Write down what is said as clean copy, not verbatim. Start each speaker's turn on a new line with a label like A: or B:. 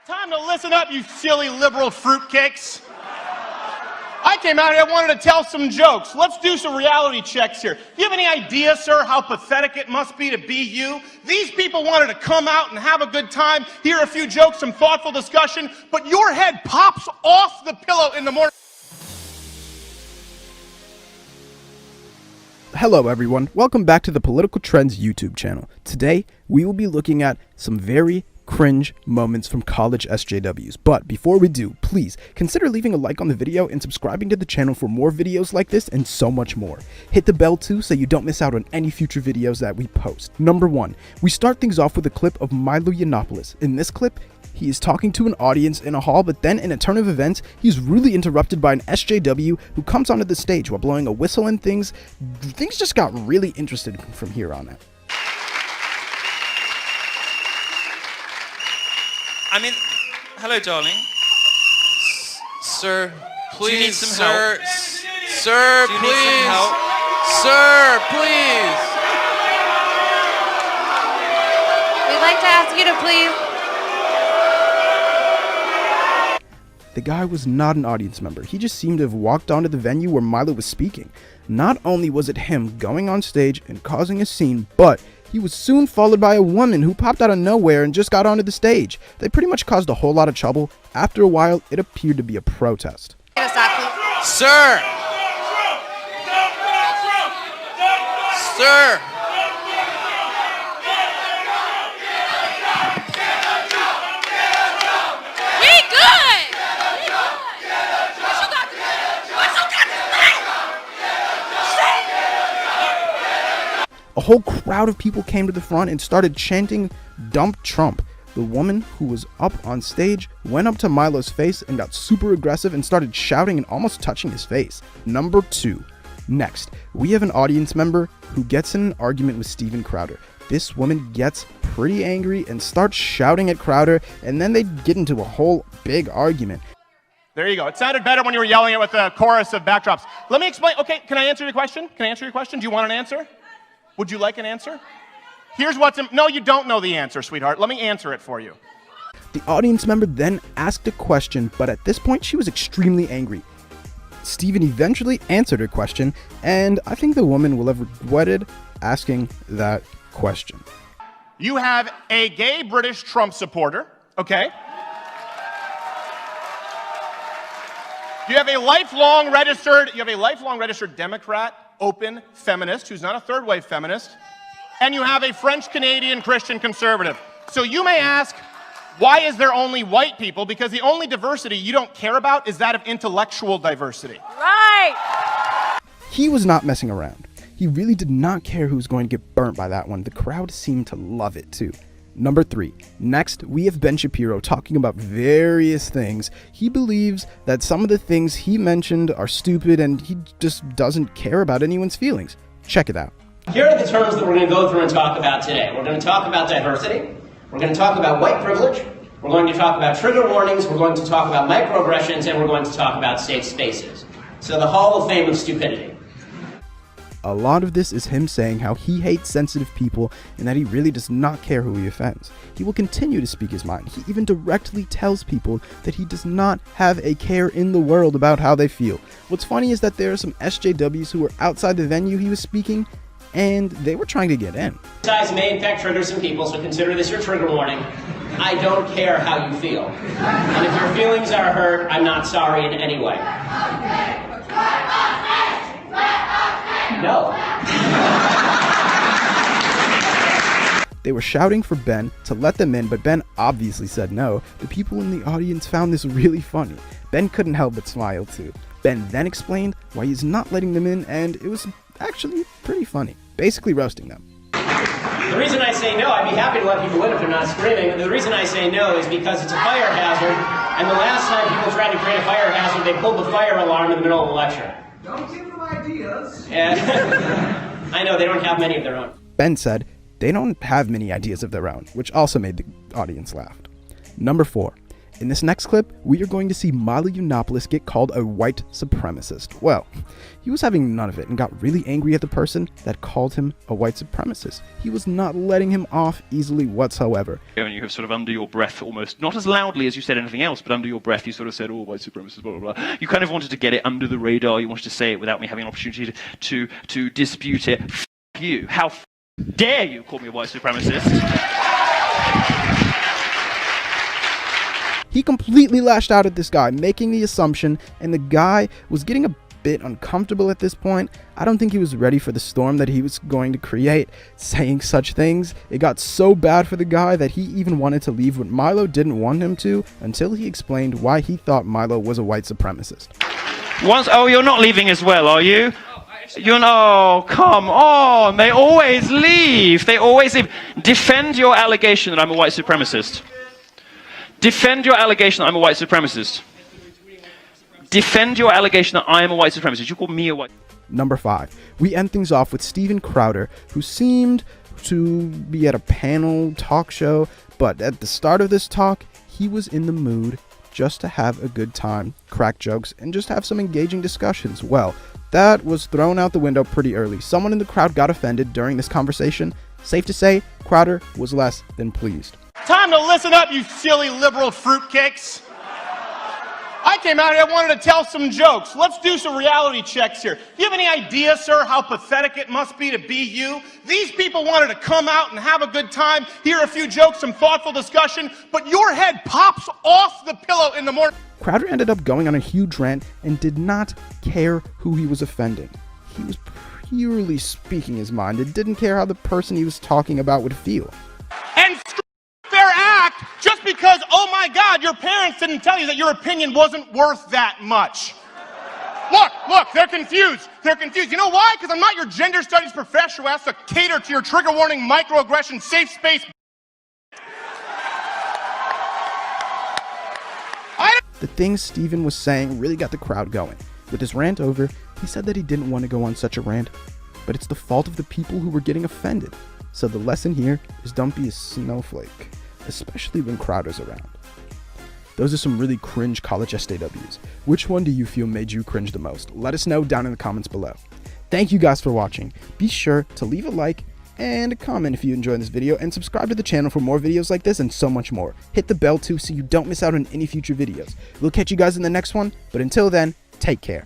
A: Time to listen up, you silly liberal fruitcakes. I came out here, I wanted to tell some jokes. Let's do some reality checks here. Do you have any idea, sir, how pathetic it must be to be you? These people wanted to come out and have a good time, hear a few jokes, some thoughtful discussion, but your head pops off the pillow in the morning.
B: Hello everyone, welcome back to the Political Trends YouTube channel. Today, we will be looking at some very cringe moments from college SJWs. But before we do, please consider leaving a like on the video and subscribing to the channel for more videos like this and so much more. Hit the bell too so you don't miss out on any future videos that we post. Number 1, we start things off with a clip of Milo Yiannopoulos. In this clip, he is talking to an audience in a hall, but then in a turn of events, he's rudely interrupted by an SJW who comes onto the stage while blowing a whistle, and things just got really interested from here on out.
C: I mean, hello, darling.
D: Sir, please,
C: Do you need some
D: sir,
C: help?
D: sir,
C: Do you
D: please,
C: need some help?
D: sir, please.
E: We'd like to ask you to please.
B: The guy was not an audience member. He just seemed to have walked onto the venue where Milo was speaking. Not only was it him going on stage and causing a scene, but he was soon followed by a woman who popped out of nowhere and just got onto the stage. They pretty much caused a whole lot of trouble. After a while, it appeared to be a protest.
D: Sir! Sir!
B: A whole crowd of people came to the front and started chanting, "Dump Trump." The woman who was up on stage went up to Milo's face and got super aggressive and started shouting and almost touching his face. Number 2. Next, we have an audience member who gets in an argument with Steven Crowder. This woman gets pretty angry and starts shouting at Crowder, and then they get into a whole big argument.
A: There you go. It sounded better when you were yelling it with a chorus of backdrops. Let me explain. Okay, can I answer your question? Can I answer your question? Do you want an answer? Would you like an answer? Here's what's no, you don't know the answer, sweetheart. Let me answer it for you.
B: The audience member then asked a question, but at this point she was extremely angry. Steven eventually answered her question, and I think the woman will have regretted asking that question.
A: You have a gay British Trump supporter, okay? You have a lifelong registered Democrat, open feminist who's not a third wave feminist, and you have a French Canadian Christian conservative. So you may ask, why is there only white people? Because the only diversity you don't care about is that of intellectual diversity.
E: Right!
B: He was not messing around. He really did not care who was going to get burnt by that one. The crowd seemed to love it too. Number 3. Next, we have Ben Shapiro talking about various things. He believes that some of the things he mentioned are stupid and he just doesn't care about anyone's feelings. Check it out.
F: Here are the terms that we're going to go through and talk about today. We're going to talk about diversity. We're going to talk about white privilege. We're going to talk about trigger warnings. We're going to talk about microaggressions, and we're going to talk about safe spaces. So the Hall of Fame of stupidity.
B: A lot of this is him saying how he hates sensitive people and that he really does not care who he offends. He will continue to speak his mind. He even directly tells people that he does not have a care in the world about how they feel. What's funny is that there are some SJWs who were outside the venue he was speaking, and they were trying to get in.
F: Size may in fact trigger some people, so consider this your trigger warning. I don't care how you feel. And if your feelings are hurt, I'm not sorry in any way. No.
B: They were shouting for Ben to let them in, but Ben obviously said no. The people in the audience found this really funny. Ben couldn't help but smile too. Ben then explained why he's not letting them in, and it was actually pretty funny. Basically roasting them.
F: The reason I say no, I'd be happy to let people in if they're not screaming. The reason I say no is because it's a fire hazard, and the last time people tried to create a fire hazard, they pulled the fire alarm in the middle of the lecture.
G: Don't give them ideas.
F: And I know, they don't have many of their own.
B: Ben said they don't have many ideas of their own, which also made the audience laugh. Number 4. In this next clip, we are going to see Miley Younopolis get called a white supremacist. Well, he was having none of it and got really angry at the person that called him a white supremacist. He was not letting him off easily whatsoever.
H: And you have sort of under your breath, almost, not as loudly as you said anything else, but under your breath you sort of said, oh, white supremacists, blah, blah, blah. You kind of wanted to get it under the radar. You wanted to say it without me having an opportunity to dispute it. F you. How dare you call me a white supremacist?
B: He completely lashed out at this guy, making the assumption, and the guy was getting a bit uncomfortable at this point. I don't think he was ready for the storm that he was going to create, saying such things. It got so bad for the guy that he even wanted to leave when Milo didn't want him to, until he explained why he thought Milo was a white supremacist.
H: Oh, you're not leaving as well, are you? Oh, come on. They always leave. They always leave. Defend your allegation that I'm a white supremacist. Defend your allegation that I'm a white supremacist. Defend your allegation that I am a white supremacist. You call me a white...
B: Number 5. We end things off with Steven Crowder, who seemed to be at a panel talk show, but at the start of this talk, he was in the mood just to have a good time, crack jokes, and just have some engaging discussions. Well, that was thrown out the window pretty early. Someone in the crowd got offended during this conversation. Safe to say, Crowder was less than pleased.
A: Time to listen up, you silly liberal fruitcakes. I came out here, I wanted to tell some jokes. Let's do some reality checks here. Do you have any idea, sir, how pathetic it must be to be you? These people wanted to come out and have a good time, hear a few jokes, some thoughtful discussion, but your head pops off the pillow in the morning.
B: Crowder ended up going on a huge rant and did not care who he was offending. He was purely speaking his mind and didn't care how the person he was talking about would feel.
A: And their act just because, oh my God, your parents didn't tell you that your opinion wasn't worth that much. Look, they're confused. You know why? Because I'm not your gender studies professor who has to cater to your trigger warning, microaggression, safe space.
B: The things Steven was saying really got the crowd going. With his rant over, he said that he didn't want to go on such a rant, but it's the fault of the people who were getting offended. So the lesson here is don't be a snowflake, especially when Crowder's around. Those are some really cringe college SJWs. Which one do you feel made you cringe the most? Let us know down in the comments below. Thank you guys for watching. Be sure to leave a like and a comment if you enjoyed this video, and subscribe to the channel for more videos like this and so much more. Hit the bell too so you don't miss out on any future videos. We'll catch you guys in the next one, but until then, take care.